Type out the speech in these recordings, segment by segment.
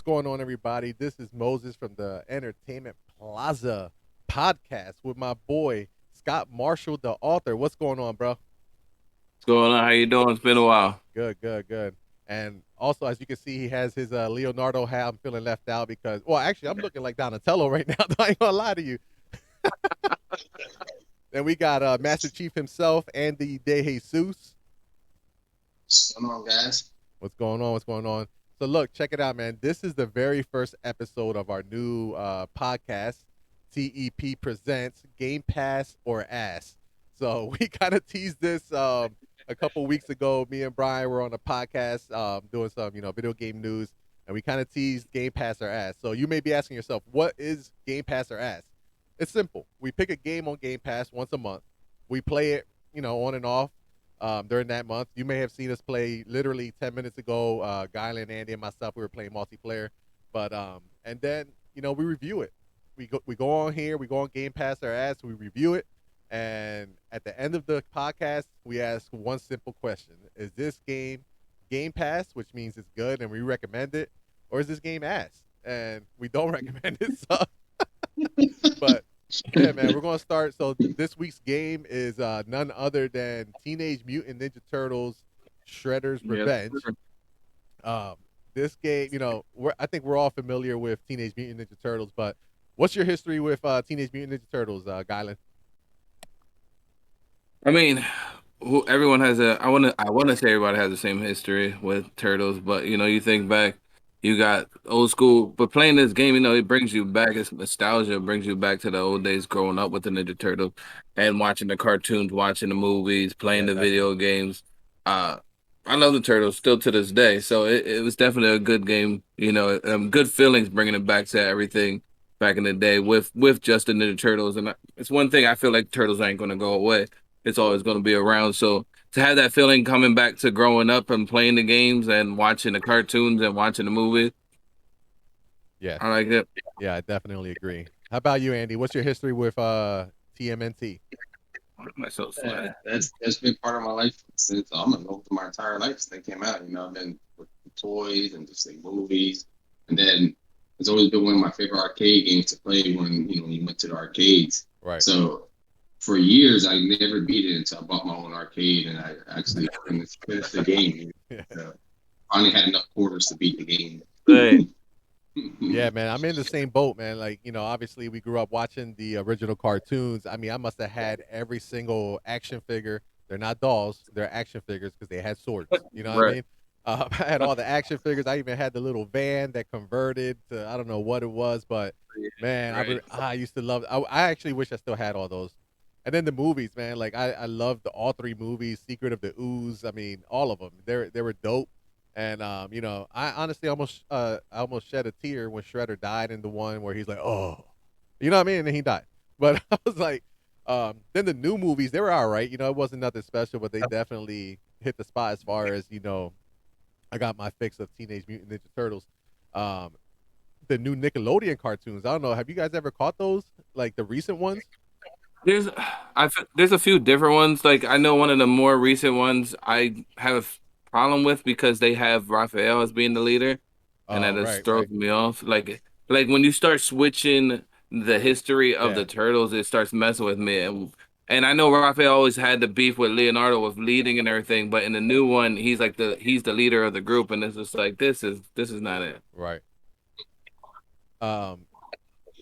going on, everybody? This is Moses from the Entertainment Plaza podcast with my boy Scott Marshall, the author. What's going on, bro? What's going on? How you doing? It's been a while. Good, good, good. And also, as you can see, he has his Leonardo hat. I'm feeling left out because, well, actually, I'm looking like Donatello right now. I ain't gonna lie to you. Then we got Master Chief himself, Andy De Jesus. What's going on, guys? What's going on? What's going on? So look, check it out, man. This is the very first episode of our new podcast. TEP presents Game Pass or Ass. So we kind of teased this a couple weeks ago. Me and Brian were on a podcast doing some, video game news, and we kind of teased Game Pass or Ass. So you may be asking yourself, what is Game Pass or Ass? It's simple. We pick a game on Game Pass once a month. We play it, on and off during that month. You may have seen us play literally 10 minutes ago. Guylan, Andy, and myself, we were playing multiplayer. But and then we review it. We go on here. We go on Game Pass our ass. We review it, and at the end of the podcast, we ask one simple question: is this game Game Pass, which means it's good and we recommend it, or is this game ass and we don't recommend it? So, but yeah, man, we're gonna start. So this week's game is none other than Teenage Mutant Ninja Turtles: Shredder's Yes. Revenge. Um, this game, I think we're all familiar with Teenage Mutant Ninja Turtles, but what's your history with Teenage Mutant Ninja Turtles, Guylan? I mean, everyone has a. I want to say everybody has the same history with turtles, but you think back, you got old school. But playing this game, it brings you back. It's nostalgia. It brings you back to the old days, growing up with the Ninja Turtles, and watching the cartoons, watching the movies, playing Yeah, the definitely. video games. Uh, I love the turtles still to this day. So it was definitely a good game. Good feelings bringing it back to everything back in the day with just the Ninja Turtles, and it's one thing I feel like turtles ain't gonna go away. It's always going to be around. So to have that feeling coming back to growing up and playing the games and watching the cartoons and watching the movies, Yeah, I like it. yeah, I definitely agree. How about you, Andy? What's your history with TMNT? Myself Yeah, slide. that's been part of my life since I'm an old my entire life since they came out. I've been with toys and just like movies, and then it's always been one of my favorite arcade games to play when you went to the arcades. Right. So for years, I never beat it until I bought my own arcade and I actually finished the game. So finally had enough quarters to beat the game. Hey, Yeah, man, I'm in the same boat, man. Like, obviously we grew up watching the original cartoons. I mean, I must have had every single action figure. They're not dolls, they're action figures because they had swords. You know what I right. mean? I had all the action figures. I even had the little van that converted to I don't know what it was, but man, Right. I used to love. I actually wish I still had all those. And then the movies, man. Like I loved all three movies. Secret of the Ooze. I mean, all of them. They were dope. And I honestly almost shed a tear when Shredder died in the one where he's like, "Oh," you know what I mean, and then he died. But I was like, then the new movies they were all right. It wasn't nothing special, but they definitely hit the spot as far as I got my fix of Teenage Mutant Ninja Turtles. Um, the new Nickelodeon cartoons. I don't know. Have you guys ever caught those? Like the recent ones? There's, there's a few different ones. Like I know one of the more recent ones I have a problem with because they have Raphael as being the leader, and that Oh, just right, throws right. me off. Like when you start switching the history of Yeah, the turtles, it starts messing with me. And I know Raphael always had the beef with Leonardo with leading and everything, but in the new one, he's the leader of the group, and it's just like this is not it. right. Um,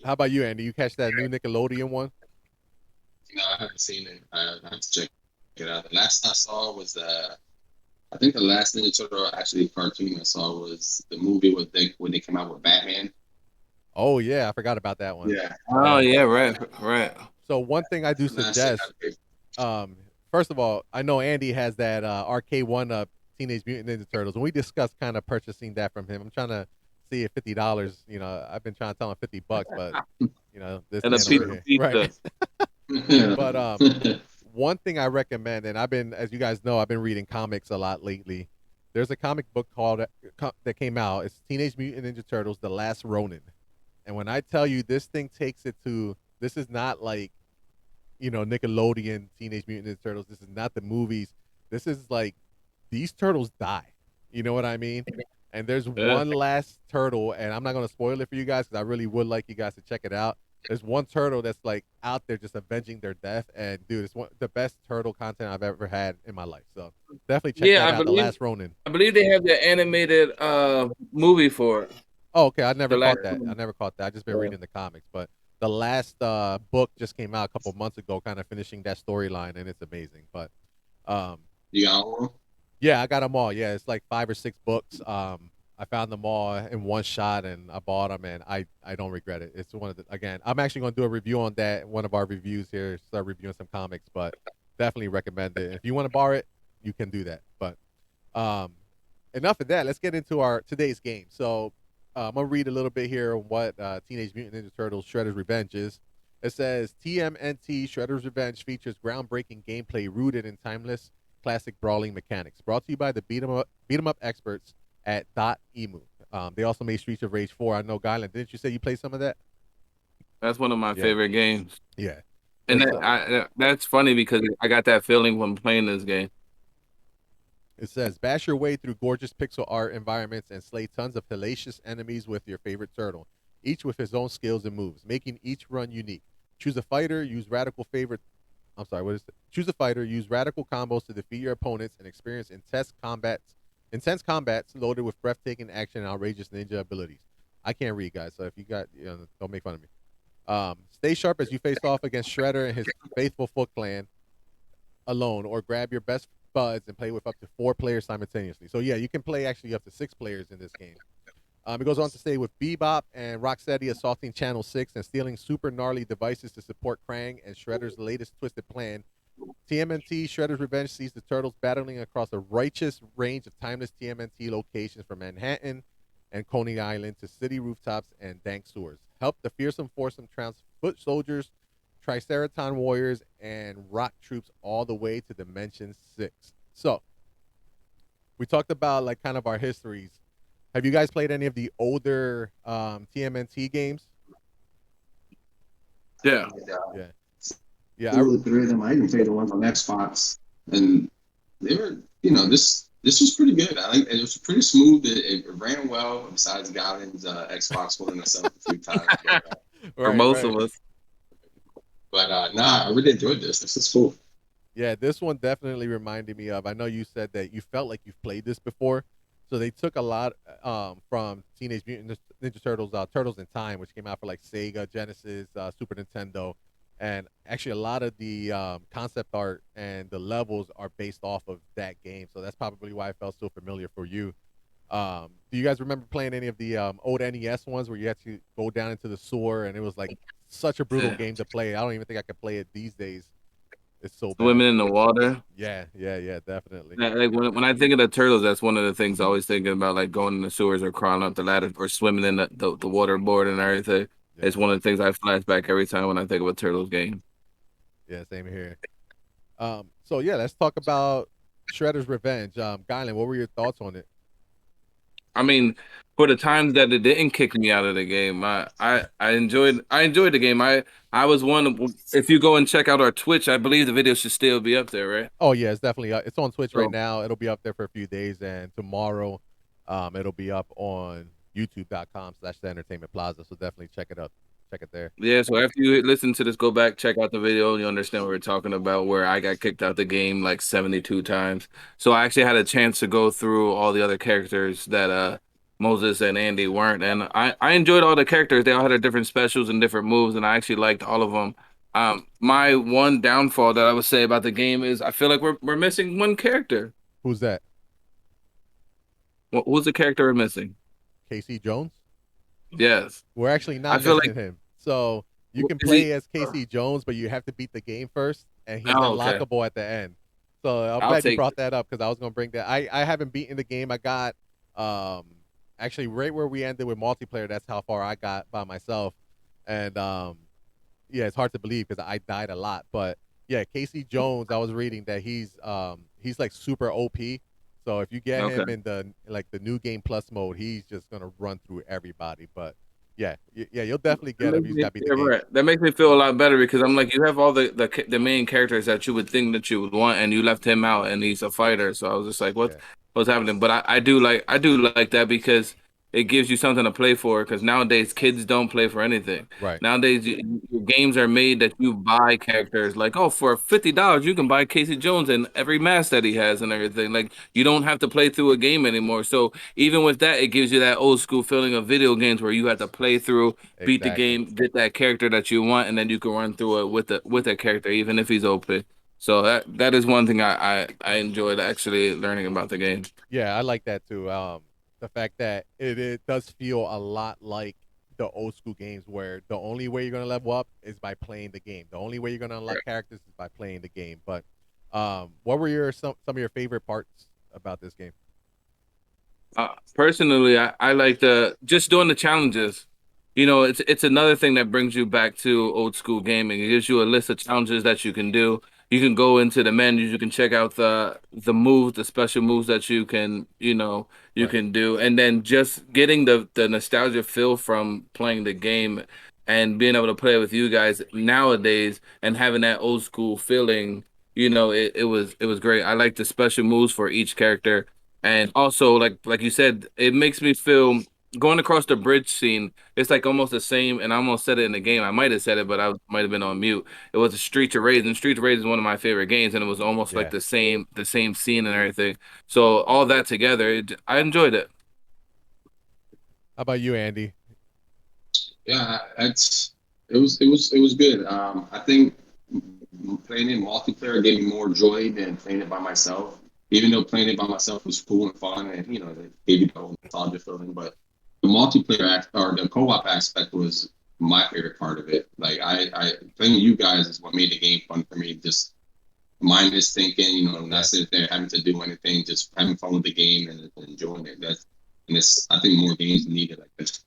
how about you, Andy? You catch that new Nickelodeon one? I haven't seen it. I have to check it out. The last I saw was I think the last Ninja Turtle actually cartoon I saw was the movie with they when they came out with Batman. Oh yeah, I forgot about that one. Yeah, Oh Yeah. yeah, right. So one thing I do that's the last thing suggest, I did. first of all, I know Andy has that arcade one up Teenage Mutant Ninja Turtles, and we discussed kind of purchasing that from him. I'm trying to see if $50. I've been trying to tell him $50, but this And a man piece over of here, right? pizza. But one thing I recommend, and as you guys know, I've been reading comics a lot lately. There's a comic book called that came out. It's Teenage Mutant Ninja Turtles: The Last Ronin. And when I tell you this thing takes it to, this is not like Nickelodeon Teenage Mutant Ninja Turtles. This is not the movies. This is like these turtles die. You know what I mean? And there's Yeah. one last turtle, and I'm not gonna spoil it for you guys because I really would like you guys to check it out. There's one turtle that's like out there just avenging their death, and dude, it's one the best turtle content I've ever had in my life. So definitely check Yeah, that out. The Last Ronin. I believe they have the animated movie for it. Oh, okay. I The never last caught that. I one. never caught that. I just been Yeah. reading the comics, but the last book just came out a couple months ago, kind of finishing that storyline, and it's amazing. But um, You got one? yeah, I got them all. Yeah, it's like 5 or 6 books. I found them all in one shot, and I bought them, and I don't regret it. It's one of the again. I'm actually going to do a review on that. One of our reviews here, start reviewing some comics, but definitely recommend it. If you want to borrow it, you can do that. But um, enough of that. Let's get into our today's game. So I'm gonna read a little bit here on what Teenage Mutant Ninja Turtles: Shredder's Revenge is. It says TMNT Shredder's Revenge features groundbreaking gameplay rooted in timeless classic brawling mechanics. Brought to you by the beat 'em up experts at Emu. They also made Streets of Rage 4. I know, Guylan, didn't you say you played some of that? That's one of my Yeah, favorite games. yeah. And It's that's funny because I got that feeling when playing this game. It says, bash your way through gorgeous pixel art environments and slay tons of hellacious enemies with your favorite turtle, each with his own skills and moves, making each run unique. Choose a fighter, use radical favorite. I'm sorry, what is it? Choose a fighter, use radical combos to defeat your opponents, and experience intense combats loaded with breathtaking action and outrageous ninja abilities. I can't read, guys, so if you got, don't make fun of me. Stay sharp as you face off against Shredder and his faithful Foot Clan alone, or grab your best buds and play with up to 4 players simultaneously. So yeah, you can play actually up to 6 players in this game. It goes on to say with Bebop and Rocksteady assaulting Channel 6 and stealing super gnarly devices to support Krang and Shredder's latest twisted plan, TMNT Shredder's Revenge sees the Turtles battling across a righteous range of timeless TMNT locations from Manhattan and Coney Island to city rooftops and dank sewers. Help the fearsome foursome trounce foot soldiers, Triceraton warriors, and rock troops all the way to Dimension 6. So, we talked about like kind of our histories. Have you guys played any of the older TMNT games? Yeah. Yeah. Yeah. Two or three of them. I even played the ones on Xbox, and they were, this was pretty good. I like it. Was pretty smooth. It ran well. Besides Guylan's Xbox holding us up a few times, For Right, most right. of us. but nah, I really enjoyed this. This is cool. Yeah, this one definitely reminded me of. I know you said that you felt like you've played this before, so they took a lot from Teenage Mutant Ninja Turtles, Turtles in Time, which came out for like Sega, Genesis, Super Nintendo, and actually a lot of the concept art and the levels are based off of that game. So that's probably why it felt so familiar for you. Do you guys remember playing any of the old NES ones where you had to go down into the sewer and it was like such a brutal Yeah. game to play? I don't even think I could play it these days. It's so bad. Swimming in the water. Yeah, yeah, yeah, definitely. Like when I think of the turtles, that's one of the things I always thinking about, like going in the sewers or crawling up the ladder or swimming in the water board and everything. Yeah, It's one of the things I flash back every time when I think of a turtles game. yeah, same here. So yeah, let's talk about Shredder's Revenge. Guylan, what were your thoughts on it? I mean, for the times that it didn't kick me out of the game, I enjoyed the game. I was one of, if you go and check out our Twitch, I believe the video should still be up there, right? Oh yeah, it's definitely it's on Twitch right So now. It'll be up there for a few days, and tomorrow, it'll be up on YouTube.com/The Entertainment Plaza. So definitely check it out. Check it there. yeah, so after you listen to this, go back, check out the video, you understand what we're talking about, where I got kicked out the game like 72 times. So I actually had a chance to go through all the other characters that Moses and Andy weren't. And I enjoyed all the characters. They all had their different specials and different moves, and I actually liked all of them. My one downfall that I would say about the game is I feel like we're missing one character. Who's that? Who's the character we're missing? Casey Jones. Yes. We're actually I not feel like missing him. So you can is he play as Casey Jones, but you have to beat the game first, and he's oh, okay. unlockable at the end. So I'm I'll glad you take brought that up because I was gonna bring that. I haven't beaten the game. I got um actually right where we ended with multiplayer. That's how far I got by myself, and yeah, it's hard to believe because I died a lot. But yeah, Casey Jones, I was reading that he's like super OP. So if you get okay. him in the new game plus mode, he's just gonna run through everybody. But yeah, yeah, you'll definitely get him. You just gotta beat the Yeah, game. right. That makes me feel a lot better because I'm like, you have all the main characters that you would think that you would want, and you left him out, and he's a fighter. So I was just like, what? Yeah. what's happening. But I do like that because it gives you something to play for. Because nowadays kids don't play for anything. Right. Nowadays, your games are made that you buy characters. Like, oh, for $50, you can buy Casey Jones and every mask that he has and everything. Like, you don't have to play through a game anymore. So even with that, it gives you that old school feeling of video games where you have to play through, beat the Exactly. game, get that character that you want, and then you can run through it with that character, even if he's OP. So that is one thing I enjoyed actually learning about the game. Yeah, I like that too. The fact that it does feel a lot like the old school games where the only way you're gonna level up is by playing the game. The only way you're gonna unlock characters is by playing the game. But what were your some of your favorite parts about this game? Personally, I like the just doing the challenges. You know, it's another thing that brings you back to old school gaming. It gives you a list of challenges that you can do. You can go into the menus, you can check out the moves, the special moves that you Right. can do, and then just getting the nostalgia feel from playing the game and being able to play with you guys nowadays and having that old school feeling. It was great. I like the special moves for each character. And also, like you said, it makes me feel going across the bridge scene. It's like almost the same, and I almost said it in the game. I might have said it, but I might have been on mute. It was a Streets of Rage, and Streets of Rage is one of my favorite games, and it was almost like Yeah. the same scene and everything. So all that together, I enjoyed it. How about you, Andy? Yeah, it was good. I think playing it multiplayer gave me more joy than playing it by myself. Even though playing it by myself was cool and fun, and it gave you the whole nostalgia feeling, but the or the co-op aspect was my favorite part of it. Like I playing with you guys is what made the game fun for me. Just mindless thinking, not Yes. sitting there having to do anything, just having fun with the game and enjoying it. And it's I think more games needed like this.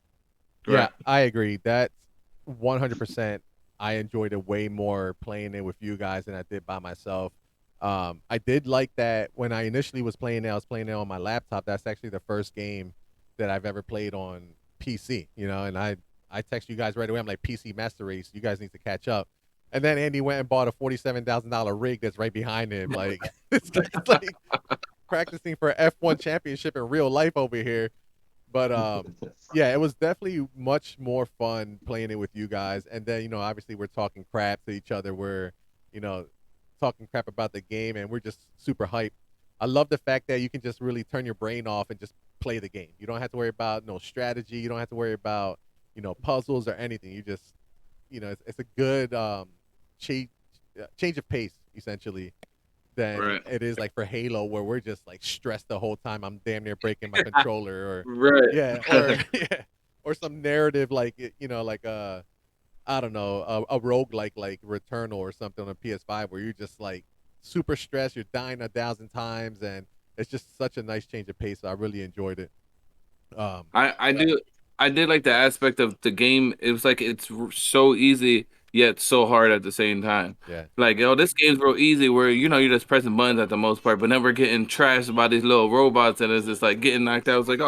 Yeah, Right. I agree. That's 100%. I enjoyed it way more playing it with you guys than I did by myself. I did like that when I initially was playing it. I was playing it on my laptop. That's actually the first game that I've ever played on PC. And I text you guys right away. I'm like, PC Master Race. You guys need to catch up. And then Andy went and bought a $47,000 rig that's right behind him. Like this guy's like practicing for F1 championship in real life over here. But yeah, it was definitely much more fun playing it with you guys. And then obviously we're talking crap to each other. We're you know talking crap about the game, and we're just super hyped. I love the fact that you can just really turn your brain off and just play the game. You don't have to worry about no strategy. You don't have to worry about puzzles or anything. You just it's a good change change of pace essentially than Right. it is like for Halo where we're just like stressed the whole time. I'm damn near breaking my controller or Right. yeah, or yeah, or some narrative like like I don't know, a rogue like Returnal or something on a PS5 where you're just like super stressed, you're dying 1,000 times, and it's just such a nice change of pace. So I really enjoyed it. I do I did like the aspect of the game. It was like so easy yet so hard at the same time. Yeah, Like, this game's real easy where you're just pressing buttons at the most part, but then we're getting trashed by these little robots and it's just like getting knocked out. It's like,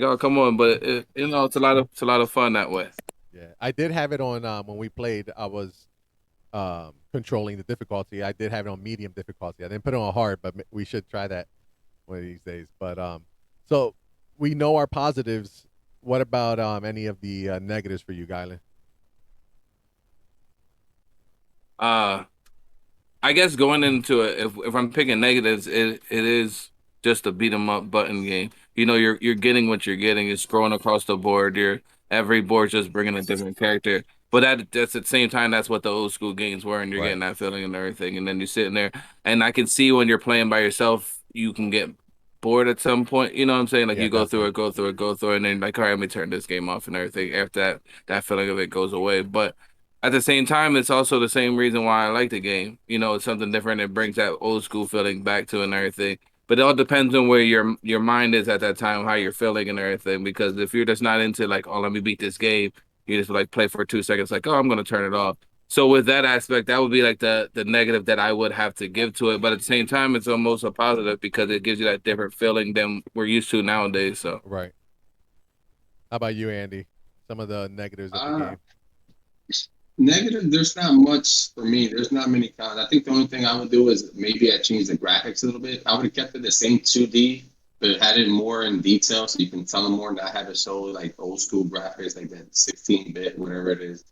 oh, come on, but it's a lot of fun that way. yeah. I did have it on when we played. I was controlling the difficulty. I did have it on medium difficulty. I didn't put it on hard, but we should try that one of these days. But so we know our positives. What about any of the negatives for you, Guylan? Uh I guess going into it, if I'm picking negatives, it is just a beat 'em up button game. You're getting what you're getting. You're scrolling across the board. Every board just bringing a different character. But that's at the same time, that's what the old school games were, and you're Right. getting that feeling and everything. And then you're sitting there, and I can see when you're playing by yourself, you can get bored at some point. You know what I'm saying? Like Yeah, you go through definitely. it, go through it, go through it, and then like, all right, let me turn this game off and everything. After that feeling of it goes away. But at the same time, it's also the same reason why I like the game. It's something different. It brings that old school feeling back to it and everything. But it all depends on where your mind is at that time, how you're feeling and everything. Because if you're just not into like, oh, let me beat this game, you just like play for 2 seconds, like, oh, I'm gonna turn it off. So with that aspect, that would be like the negative that I would have to give to it. But at the same time, it's almost a positive because it gives you that different feeling than we're used to nowadays. So Right. How about you, Andy? Some of the negatives of the Uh, game. Negative, there's not much for me. There's not many cons. I think the only thing I would do is maybe I change the graphics a little bit. I would have kept it the same 2D, it had it more in detail, so you can tell them more, not have it show like old school graphics, like that 16-bit, whatever it is.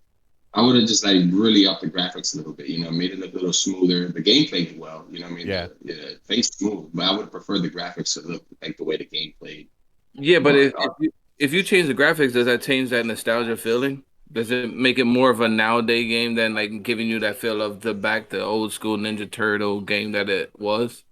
I would have just like really upped the graphics a little bit, made it look a little smoother. The game played well, I mean, Yeah. it played smooth, but I would prefer the graphics to look like the way the game played. Yeah, but But if you change the graphics, does that change that nostalgia feeling? Does it make it more of a nowadays game than like giving you that feel of the old school Ninja Turtle game that it was?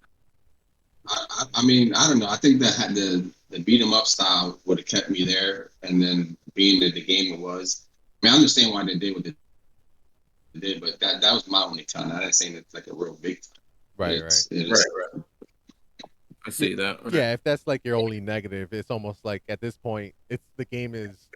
I mean, I don't know. I think that had the beat 'em up style would have kept me there, and then being that the game it was. I mean, I understand why they did what they did, but that was my only time. I didn't say it's like a real big time. Right. Right. It's I see that. Right. Yeah. If that's like your only negative, it's almost like at this point, it's the game is,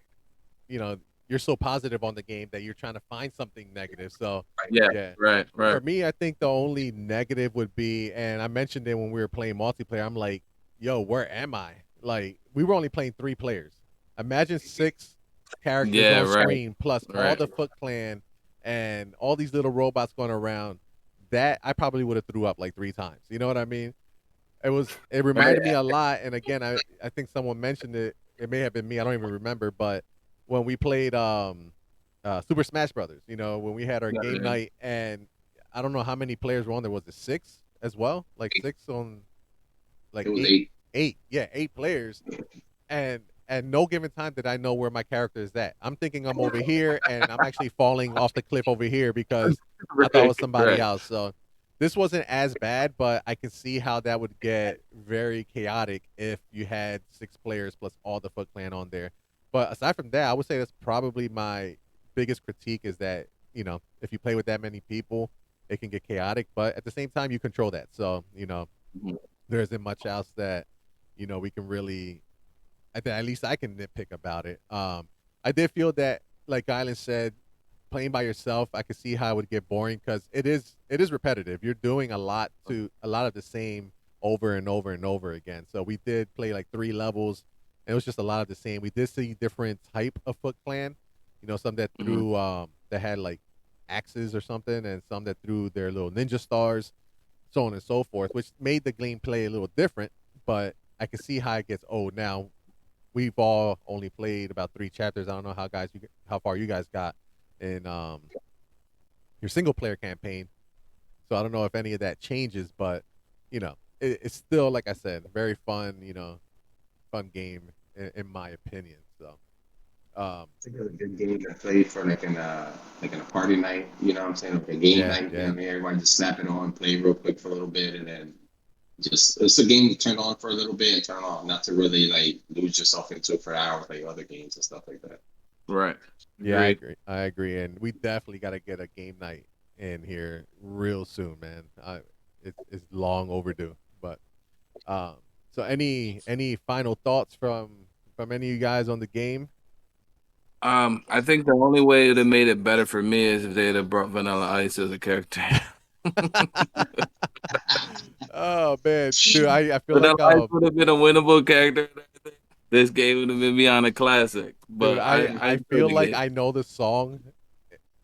you know, you're so positive on the game that you're trying to find something negative. So Yeah, yeah. right, For right. me, I think the only negative would be, and I mentioned it when we were playing multiplayer. I'm like, yo, where am I? Like, we were only playing 3 players. Imagine 6 characters Yeah, on right, screen plus all right. the Foot Clan and all these little robots going around. That I probably would have threw up like 3 times. You know what I mean? It Right. reminded me a lot. And again, I think someone mentioned it. It may have been me. I don't even remember. But when we played Super Smash Brothers, when we had our Yeah, game yeah. night, and I don't know how many players were on there. Was it 6 as well? Like 6 on like it was eight, 8. 8 players, and at no given time did I know where my character is at. I'm thinking I'm over here, and I'm actually falling off the cliff over here because I thought it Right, was somebody right. else. So this wasn't as bad, but I can see how that would get very chaotic if you had 6 players plus all the Foot Clan on there. But aside from that, I would say that's probably my biggest critique is that if you play with that many people, it can get chaotic. But at the same time, you control that, so Mhm. there isn't much else that we can really. At least I can nitpick about it. I did feel that, like Guylan said, playing by yourself, I could see how it would get boring because it is repetitive. You're doing a lot of the same over and over and over again. So we did play like 3 levels, and it was just a lot of the same. We did see different type of Foot Clan, some that Mhm. threw that had like axes or something, and some that threw their little ninja stars, so on and so forth, which made the gameplay a little different. But I can see how it gets old now. We've all only played about 3 chapters. I don't know how far you guys got in your single player campaign. So I don't know if any of that changes, but it's still, like I said, very fun. Fun game in my opinion. So um, It's like a good game to play for like in a party night. You know what I'm saying? Like a game yeah, night. You know yeah, what I mean? Everybody just snap it on, play real quick for a little bit, and then just it's a game to turn on for a little bit and turn off, not to really like lose yourself into it for hours like other games and stuff like that. Right. yeah. I Agreed. agree. I agree, and we definitely got to get a game night in here real soon, man. It's long overdue. But um, so any final thoughts from any of you guys on the game? I think the only way it would have made it better for me is if they'd have brought Vanilla Ice as a character. Oh man, dude, I feel Vanilla like Ice would have been a winnable character. This game would have been beyond a classic. dude, But I I enjoyed feel the like game. I know the song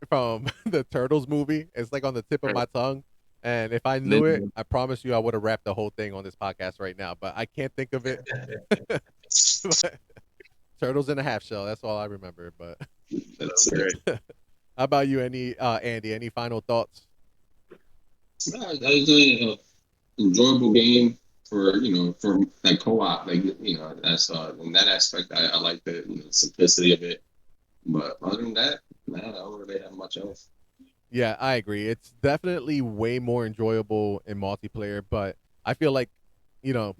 from the Turtles movie. It's like on the tip of Right. my tongue. And if I knew it, Ninja. I promise you I would have rapped the whole thing on this podcast right now. But I can't think of it. But Turtles in a half shell. That's all I remember. But That's Great. how about you, Andy? Any final thoughts? was an enjoyable game for like co-op, like that's in that aspect I like the simplicity of it. But other than that, man, I don't really have much else. Yeah, I agree. It's definitely way more enjoyable in multiplayer, but I feel like, you know,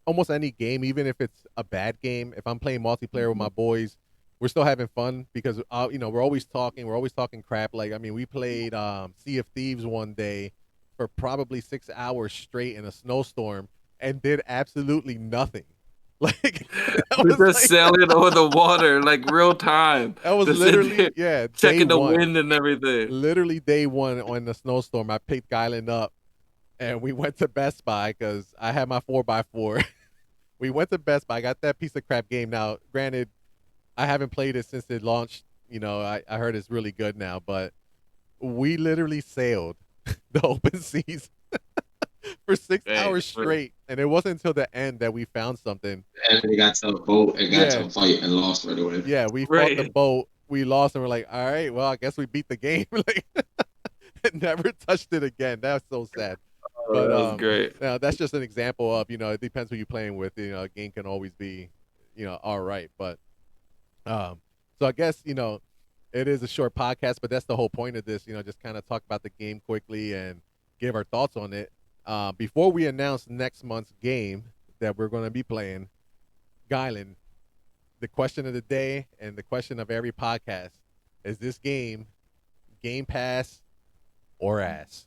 almost any game, even if it's a bad game, if I'm playing multiplayer with my boys, we're still having fun because we're always talking crap. Like, I mean, we played Sea of Thieves one day for probably 6 hours straight in a snowstorm and did absolutely nothing. Like that We're was just like sailing over the water like real time. that was Just sit literally, there yeah, day checking the one. wind and everything. Literally day one on the snowstorm. I picked Guylan up and we went to Best Buy because I had my 4x4. We went to Best Buy. I got that piece of crap game. Now, granted, I haven't played it since it launched. I heard it's really good now, but we literally sailed the open seas for 6 hours Hey, straight, and it wasn't until the end that we found something. And they got to a vote and got to Yeah, a fight and lost right away. yeah, we fought the right. boat, we lost, and we're like, all right, well, I guess we beat the game. Like, never touched it again. That's so sad. Oh, But that was great. now that's just an example of it depends who you're playing with. A game can always be all right, but um, so I guess it is a short podcast, but that's the whole point of this. Just kind of talk about the game quickly and give our thoughts on it. Before we announce next month's game that we're going to be playing, Guylan, the question of the day and the question of every podcast is: this Game Pass or ass?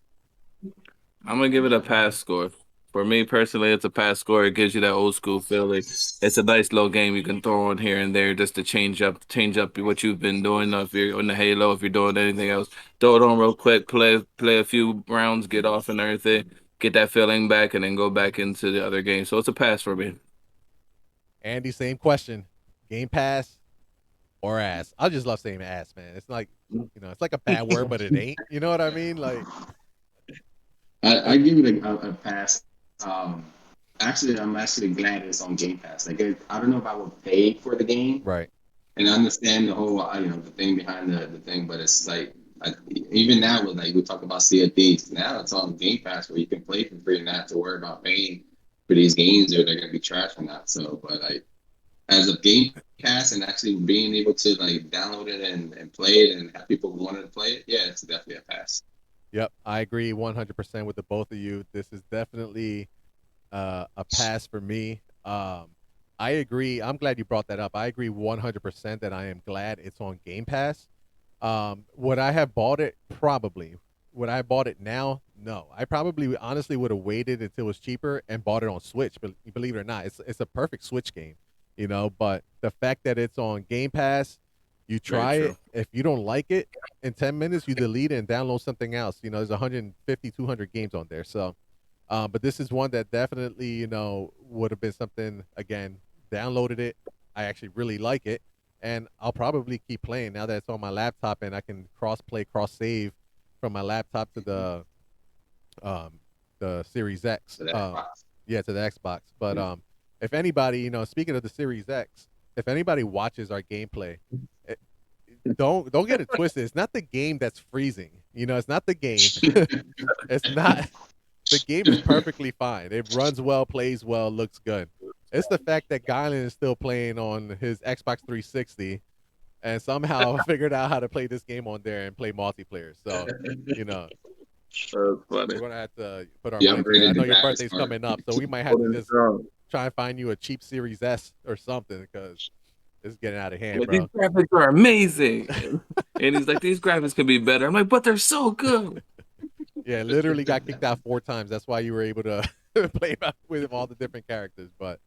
I'm gonna give it a pass score. For me personally, it's a pass score. It gives you that old school feeling. It's a nice little game you can throw on here and there just to change up what you've been doing. If you're on the Halo, if you're doing anything else, throw it on real quick, play a few rounds, get off and everything, get that feeling back, and then go back into the other game. So it's a pass for me. Andy, same question: Game Pass or ass? I just love saying ass, man. It's like it's like a bad word, but it ain't. You know what I mean? Like, I give it a pass. Um, actually, I'm actually glad it's on Game Pass. Like, I don't know if I would pay for the game, right. and I understand the whole, the thing behind the thing, but it's like, even now, with like we talk about Sea of Thieves, now it's on Game Pass where you can play for free and not have to worry about paying for these games or they're gonna be trash or not. So, but like as a Game Pass and actually being able to like download it and play it and have people who wanted to play it, yeah, it's definitely a pass. Yep, I agree 100% with the both of you. This is definitely a pass for me. I agree. I'm glad you brought that up. I agree 100% that I am glad it's on Game Pass. Would I have bought it? Probably. Would I have bought it now? No. I probably honestly would have waited until it was cheaper and bought it on Switch. But believe it or not, it's a perfect Switch game. But the fact that it's on Game Pass, you Very try it. true. If you don't like it, in 10 minutes you delete it and download something else. There's 150, 200 games on there. So but this is one that definitely, would have been something, again, downloaded it. I actually really like it. And I'll probably keep playing now that it's on my laptop and I can cross play, cross save from my laptop to the Series X. So that's fine. Yeah, to the Xbox. But if anybody, speaking of the Series X, if anybody watches our gameplay, it, don't get it twisted. It's not the game that's freezing. It's not the game. It's not. The game is perfectly fine. It runs well, plays well, looks good. It's the fact that Guylan is still playing on his Xbox 360 and somehow figured out how to play this game on there and play multiplayer. So, you know, That's funny. we're gonna have to put our You money together. I upgraded know the your graphics birthday's card. coming up, so we might have to Holding just strong. try and find you a cheap Series S or something because it's getting out of hand, Like, these bro. graphics are amazing. And he's like, these graphics could be better. I'm like, but they're so good. Yeah, literally got kicked out 4 times. That's why you were able to play with all the different characters. But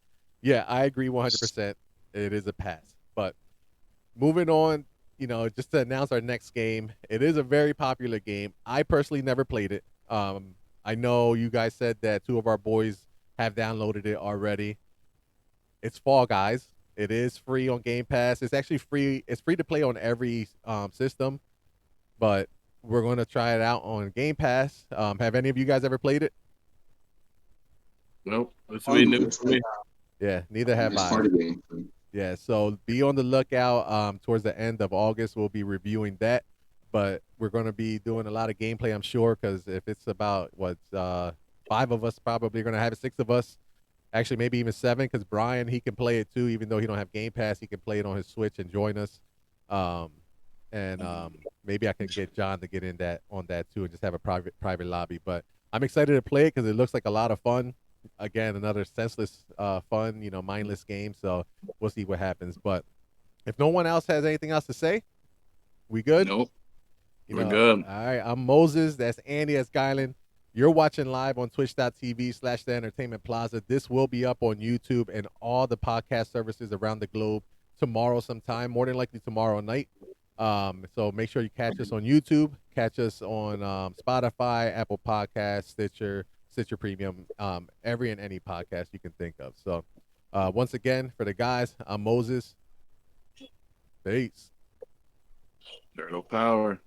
yeah, I agree 100%. It is a pass. But moving on, just to announce our next game, it is a very popular game. I personally never played it. I know you guys said that two of our boys have downloaded it already. It's Fall Guys. It is free on Game Pass. It's actually free. It's free to play on every system, but we're going to try it out on Game Pass. Have any of you guys ever played it? Nope. This will be new for me. Yeah, neither have It's I. party game. Yeah, so be on the lookout. Towards the end of August, we'll be reviewing that. But we're going to be doing a lot of gameplay, I'm sure, because if it's about what 5 of us, probably going to have it. 6 of us, actually maybe even 7, because Brian he can play it too, even though he don't have Game Pass. He can play it on his Switch and join us. Um, and maybe I can get John to get in that on that too, and just have a private lobby. But I'm excited to play it because it looks like a lot of fun. Again, another senseless, fun, mindless game. So we'll see what happens. But if no one else has anything else to say, we good? Nope. We're good. All right. I'm Moses. That's Andy. That's Guylan. You're watching live on twitch.tv/The Entertainment Plaza. This will be up on YouTube and all the podcast services around the globe tomorrow sometime, more than likely tomorrow night. So make sure you catch us on YouTube, catch us on Spotify, Apple Podcasts, Stitcher Premium, every and any podcast you can think of. So once again, for the guys, I'm Moses. Peace. Turtle power.